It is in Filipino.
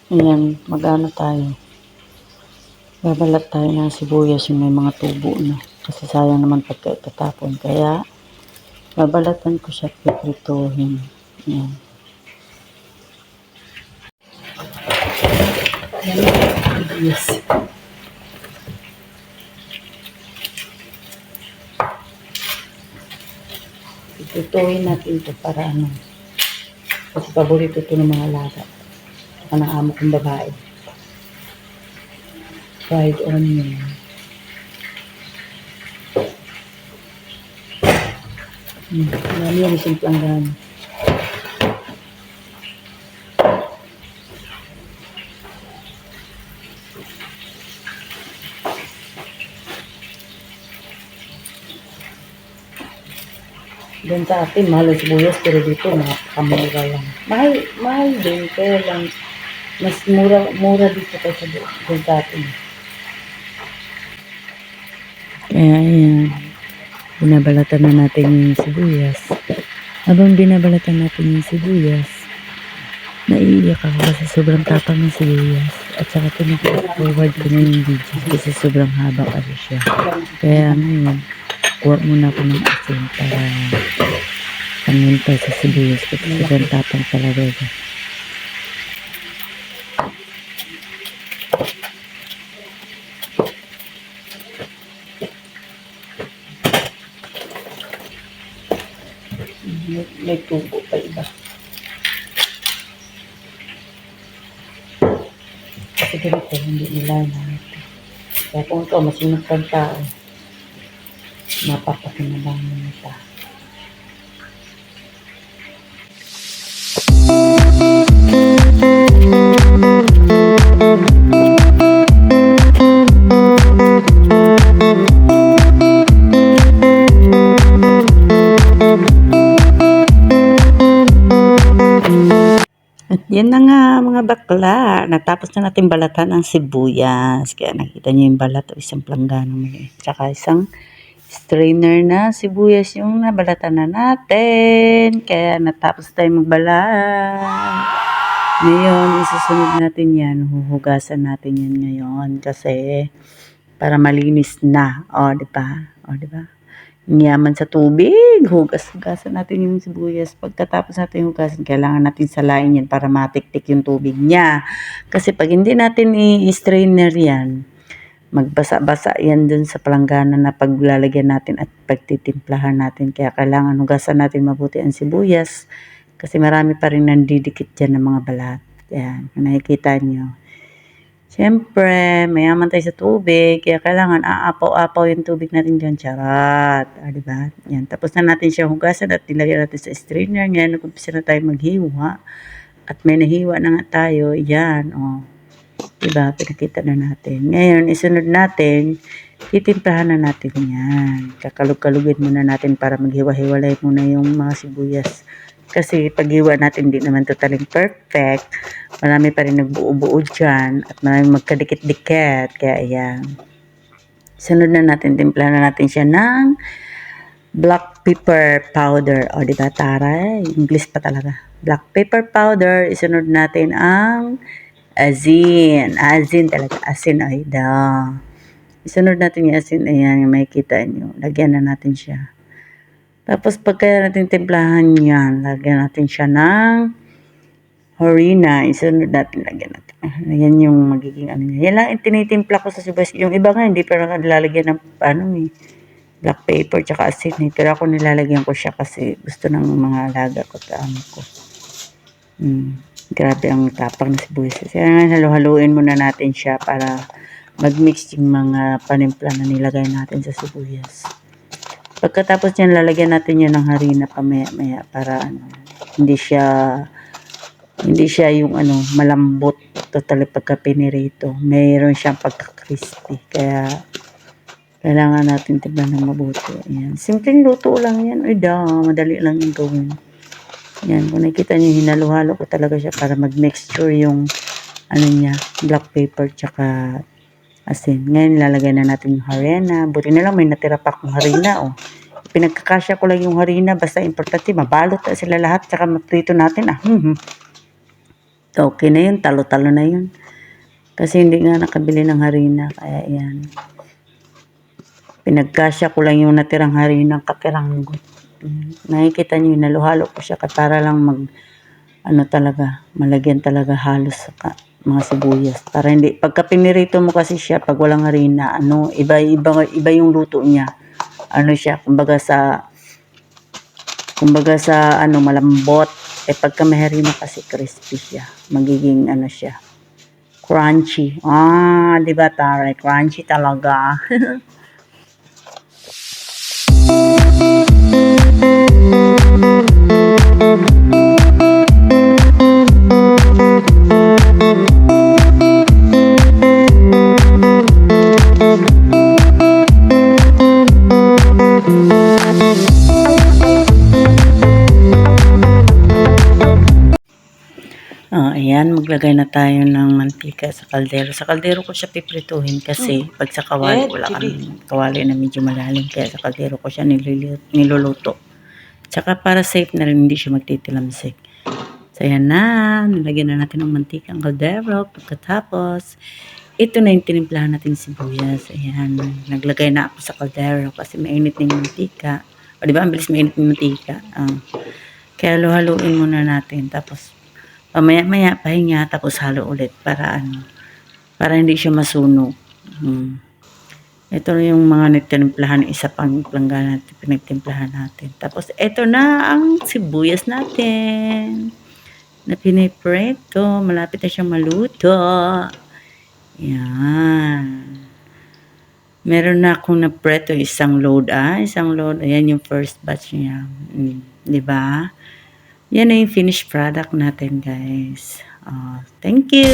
Ayan, mag-ano tayo. Babalat tayo ng sibuyas yung may mga tubo na. Kasi sayang naman pagka itatapon. Kaya, babalatan ko siya at piprituhin. Ayan. Yes. Piprituhin natin ito para ano. Kasi paborito ito ng mga laga. Saka ng amo kong babae. Fried onion. Marami yan isang pelanggan. Doon sa atin, mahal ang sibuyas, pero dito, makakamura lang. Mahal din, kaya lang, mas mura dito kaysa doon sa atin. Kaya yan, binabalatan na natin yung sibuyas. Habang binabalatan natin yung sibuyas, naiiyak ako kasi sobrang tapang ng sibuyas. At saka pinag-forward ko na yung video kasi sobrang haba kasi siya. Kaya ngayon, kuha muna ako ng asin para pangintay sa sibuyas kasi sobrang tapang talaga siya. May tubo pa iba. Kasi ganito, hindi nila natin. Kaya kung ikaw masinag kang tao, mapapakinabangan mo pa. At yan na nga mga bakla, natapos na natin balatan ang sibuyas. Kaya nakita nyo yung balat o isang planggana muli. Tsaka isang strainer na sibuyas yung nabalatan na natin. Kaya natapos tayo magbalat. Ngayon, isusunod natin yan. Huhugasan natin yan ngayon. Kasi para malinis na. O, diba? O, diba? Yaman sa tubig. Hugasan natin yung sibuyas. Pagkatapos natin hugasan, kailangan natin salain yan para matiktik yung tubig niya. Kasi pag hindi natin i-strainer yan, magbasa-basa yan dun sa palanggana na paglalagyan natin at pagtitimplahan natin. Kaya kailangan hugasan natin mabuti ang sibuyas. Kasi marami pa rin nandidikit dyan ng mga balat. Yan, kung nakikita nyo. Siyempre, mayaman tayo sa tubig, kaya kailangan aapaw-apaw yung tubig natin dyan. Charat. Diba? Yan. Tapos na natin siya hugasan at nilagyan natin sa strainer. Ngayon, nag-umpisa na tayo maghiwa. At may nahiwa na nga tayo. Yan. O. Diba? Pinakita na natin. Ngayon, isunod natin, titimplahan na natin yan. Kakalug-kalugin muna natin para maghiwa-hiwalay muna yung mga sibuyas. Kasi paghiwa natin hindi naman totaling perfect. Marami pa rin nagbuo-buo dyan. At marami magkadikit-dikit. Kaya ayan. Sunod na natin. Timpla na natin siya ng black pepper powder. O diba taray? English pa talaga. Black pepper powder. Isunod natin ang asin. Asin talaga. Asin ay da. Isunod natin yung asin. Ayan. Yung makikita nyo. Lagyan na natin siya. Tapos pagka natin timplahan yan, lagyan natin siya ng harina. Isunod natin, lagyan natin. Yan yung magiging ano niya. Yan lang yung tinitimpla ko sa sibuyas. Yung iba nga, hindi pa nilalagyan ng black pepper tsaka asin. Pero ako nilalagyan ko siya kasi gusto ng mga alaga ko at amo ko. Grabe ang tapang na sibuyas. Kaya nga, halu-haluin muna natin siya para mag-mix yung mga panimpla na nilagay natin sa sibuyas. Pagkatapos yan, lalagyan natin yan ng harina pamaya-maya para hindi siya yung malambot totally pagka pinirito. Mayroon siyang pagka-crispy. Kaya kailangan natin tignan ng mabuti. Ayan. Simpleng luto lang yan. Ay madali lang yung gawin. Yan, kung nakikita niyo, hinalo-halo ko talaga siya para mag-mixture yung niya, black pepper tsaka asin. Ngayon, lalagay na natin yung harina. Buti na lang may natira pa akong harina, Pinagkakasya ko lang yung harina. Basta importante, mabalot na sila lahat. Tsaka maprito natin, Okay na yun, talo-talo na yun. Kasi hindi nga nakabili ng harina, kaya yan. Pinagkasya ko lang yung natirang harina ng kapiranggot. Nakikita nyo, naluhalo ko siya para lang talaga, malagyan talaga halos sa mga sibuyas. Para hindi, pagka pinirito mo kasi siya, pag walang harina, iba yung luto niya. Siya, kumbaga sa malambot. Pagka may harina kasi crispy siya. Magiging siya, crunchy. Di ba taray? Crunchy talaga. Ayan, maglagay na tayo ng mantika sa kaldero. Sa kaldero ko siya piprituhin kasi pag sa kawali, wala kang kawali na medyo malalim. Kaya sa kaldero ko siya niluluto. Tsaka para safe na rin, hindi siya magtitilamsik. So, ayan na. Nilagyan na natin ng mantika ang kaldero. Pagkatapos, ito na yung tinimplahan natin sibuyas. Ayan, naglagay na ako sa kaldero kasi mainit na yung mantika. O, diba? Ang bilis mainit yung mantika. Kaya haluin muna natin. Tapos, pamaya-maya, pahinga, tapos halo ulit para hindi siya masunog. Ito yung mga nagtimplahan, isa pang planggana natin, pinagtimplahan natin. Tapos, ito na ang sibuyas natin na pinipreto. Malapit na siyang maluto. Yan. Meron na akong napreto isang load. Isang load. Ayan yung first batch niya. Diba? Yan na yung finished product natin, guys. Thank you!